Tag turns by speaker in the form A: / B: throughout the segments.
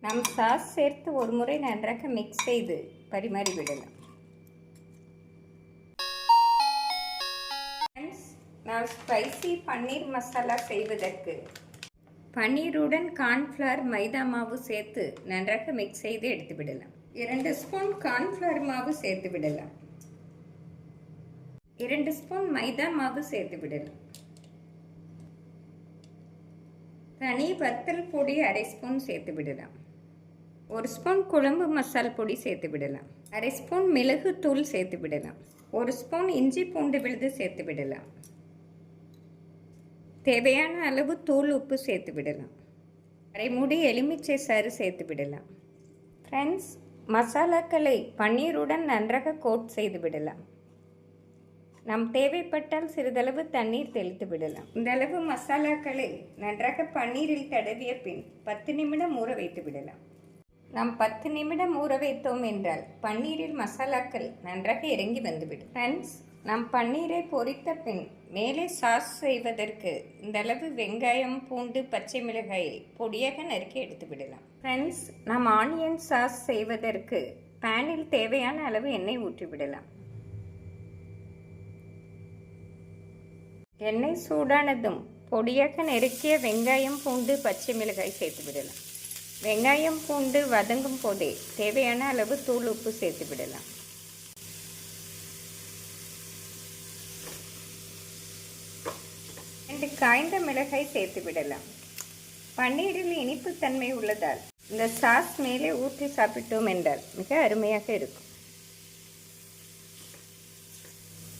A: நாம் சாஸ் சேர்த்து ஒரு முறை நன்றாக மிக்ஸ் செய்து பரிமாறிவிடலாம். நான் ஸ்பைசி பன்னீர் மசாலா செய்வதற்கு பன்னீருடன் கார்ன்ஃப்ளவர் மைதா மாவு சேர்த்து நன்றாக மிக்ஸ் செய்து எடுத்துவிடலாம். 2 ஸ்பூன் கார்ன்ஃப்ளவர் மாவு சேர்த்து விடலாம். 2 ஸ்பூன் மைதா மாவு சேர்த்து விடலாம். தனி வத்தல் பொடி அரை ஸ்பூன் சேர்த்து விடலாம். 1 ஸ்பூன் குழம்பு மசால் பொடி சேர்த்து விடலாம். அரை ஸ்பூன் மிளகு தூள் சேர்த்து விடலாம். 1 ஸ்பூன் இஞ்சி பூண்டு விழுது சேர்த்து விடலாம். தேவையான அளவு தூள் உப்பு சேர்த்து விடலாம். அரை மூடி எலுமிச்சை சாறு சேர்த்து விடலாம். ஃப்ரெண்ட்ஸ், மசாலாக்களை பன்னீருடன் நன்றாக கோட் செய்து விடலாம். நாம் தேவைப்பட்டால் சிறிதளவு தண்ணீர் தெளித்து விடலாம். இந்த அளவு மசாலாக்களை நன்றாக பன்னீரில் தடவிய பின் 10 நிமிடம் ஊற வைத்து விடலாம். நாம் 10 நிமிடம் ஊற வைத்தோம் என்றால் பன்னீரில் மசாலாக்கள் நன்றாக இறங்கி வந்துவிடும். ஃப்ரெண்ட்ஸ், நாம் பன்னீரை பொரித்த பின் மேலே சாஸ் செய்வதற்கு இந்த அளவு வெங்காயம், பூண்டு, பச்சை மிளகாயை பொடியாக நறுக்கி எடுத்து விடலாம். ஃப்ரெண்ட்ஸ், நாம் ஆனியன் சாஸ் செய்வதற்கு பேனில் தேவையான அளவு எண்ணெய் ஊற்றி விடலாம். எண்ணெய் சூடானதும் பொடியாக நறுக்கிய வெங்காயம், பூண்டு, பச்சை மிளகாய் சேர்த்து விடலாம். வெங்காயம், பூண்டு வதங்கும் போதே தேவையான அளவு தூள் உப்பு சேர்த்து விடலாம். 2 காய்ந்த மிளகாய் சேர்த்து விடலாம். பன்னீரில் இனிப்பு தன்மை உள்ளதால் இந்த சாஸ் மேலே ஊற்றி சாப்பிட்டோம் என்றால் மிக அருமையாக இருக்கும்.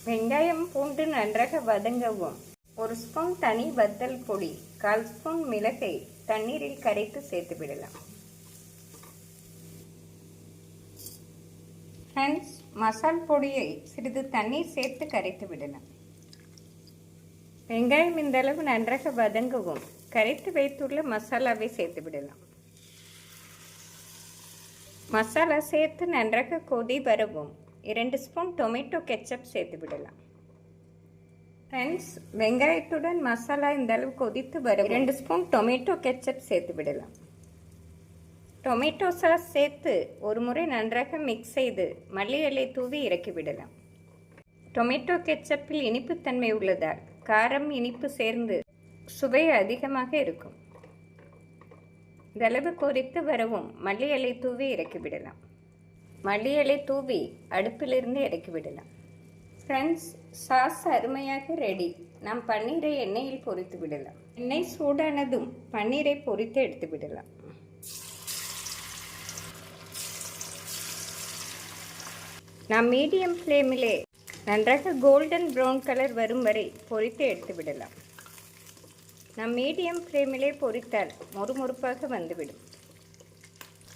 A: வெங்காயம், பூண்டு நன்றாக வதங்கவும் 1 ஸ்பூன் தனி வத்தல் பொடி, 1/4 ஸ்பூன் மிளகை தண்ணீரில் கரைத்து சேர்த்து விடலாம். ஃப்ரெண்ட்ஸ், மசால் பொடியை சிறிது தண்ணீர் சேர்த்து கரைத்து விடலாம். வெங்காயம் இந்த அளவு நன்றாக வதங்கவும் கரைத்து வைத்துள்ள மசாலாவை சேர்த்து விடலாம். மசாலா சேர்த்து நன்றாக கொதி வரவும் 2 ஸ்பூன் டொமேட்டோ கெச்சப் சேர்த்து விடலாம். ஃப்ரெண்ட்ஸ், வெங்காயத்துடன் மசாலா இந்த அளவு கொதித்து வர 2 ஸ்பூன் டொமேட்டோ கெச்சப் சேர்த்து விடலாம். டொமேட்டோ சாஸ் சேர்த்து ஒரு முறை நன்றாக மிக்ஸ் செய்து மல்லி இலை தூவி இறக்கி விடலாம். டொமேட்டோ கெச்சப்பில் இனிப்புத்தன்மை உள்ளதால் காரம், இனிப்பு சேர்ந்து சுவை அதிகமாக இருக்கும். இந்த அளவு கொதித்து வரவும் மல்லி இலை தூவி இறக்கி விடலாம். மல்லி இலை தூவி அடுப்பிலிருந்து இறக்கி விடலாம். ஃப்ரெண்ட்ஸ், சாஸ் அருமையாக ரெடி. நாம் பன்னீரை எண்ணெயில் பொரித்து விடலாம். எண்ணெய் சூடானதும் பன்னீரை பொரித்து எடுத்து விடலாம். நாம் மீடியம் ஃப்ளேமிலே நன்றாக கோல்டன் ப்ரௌன் கலர் வரும் வரை பொரித்து எடுத்து விடலாம். நாம் மீடியம் ஃப்ளேமிலே பொரித்தால் மொறுமொறுப்பாக வந்துவிடும்.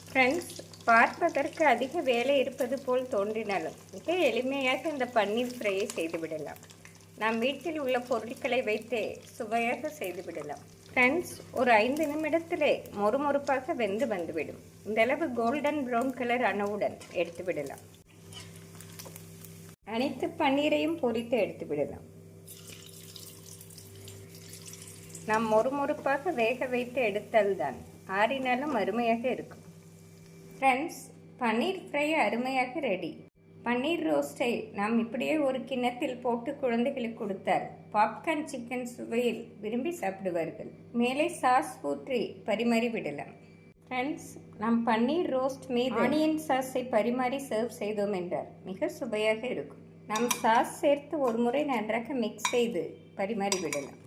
A: ஃப்ரெண்ட்ஸ், பார்ப்பதற்கு அதிக வேலை இருப்பது போல் தோன்றினாலும் மிக எளிமையாக இந்த பன்னீர் ஃப்ரையை செய்துவிடலாம். நாம் வீட்டில் உள்ள பொருட்களை வைத்தே சுவையாக செய்துவிடலாம். ஃப்ரெண்ட்ஸ், ஒரு 5 நிமிடத்திலே மொறுமொறுப்பாக வெந்து வந்துவிடும். இந்தளவு கோல்டன் ப்ரௌன் கலர் ஆனவுடன் எடுத்து விடலாம். அனைத்து பன்னீரையும் பொரித்து எடுத்து விடலாம். நாம் மொறுமொறுப்பாக வேக வைத்து எடுத்தால்தான் ஆறினாலும் அருமையாக இருக்கும். ஃப்ரெண்ட்ஸ், பன்னீர் ஃப்ரை அருமையாக ரெடி. பன்னீர் ரோஸ்டை நாம் இப்படியே ஒரு கிண்ணத்தில் போட்டு குழந்தைகளுக்கு கொடுத்தால் பாப்கார்ன் சிக்கன் சுவையில் விரும்பி சாப்பிடுவார்கள். மேலே சாஸ் ஊற்றி பரிமாறி விடலாம். ஃப்ரெண்ட்ஸ், நாம் பன்னீர் ரோஸ்ட் மீது ஆனியன் சாஸை பரிமாறி சர்வ் செய்தோம் என்றால் மிக சுவையாக இருக்கும். நாம் சாஸ் சேர்த்து ஒரு முறை நன்றாக மிக்ஸ் செய்து பரிமாறி விடலாம்.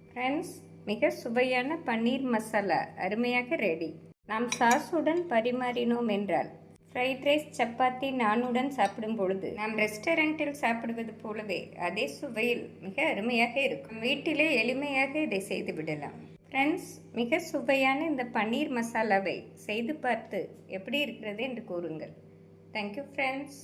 A: ஃப்ரெண்ட்ஸ், மிக சுவையான பன்னீர் மசாலா அருமையாக ரெடி. நாம் சாஸுடன் பரிமாறினோம் என்றால் ஃப்ரைட் ரைஸ், சப்பாத்தி, நானுடன் சாப்பிடும் பொழுது நாம் ரெஸ்டாரண்ட்டில் சாப்பிடுவது போலவே அதே சுவையில் மிக அருமையாக இருக்கும். வீட்டிலே எளிமையாக இதை செய்து விடலாம். ஃப்ரெண்ட்ஸ், மிக சுவையான இந்த பன்னீர் மசாலாவை செய்து பார்த்து எப்படி இருக்கிறது என்று கூறுங்கள். Thank you friends.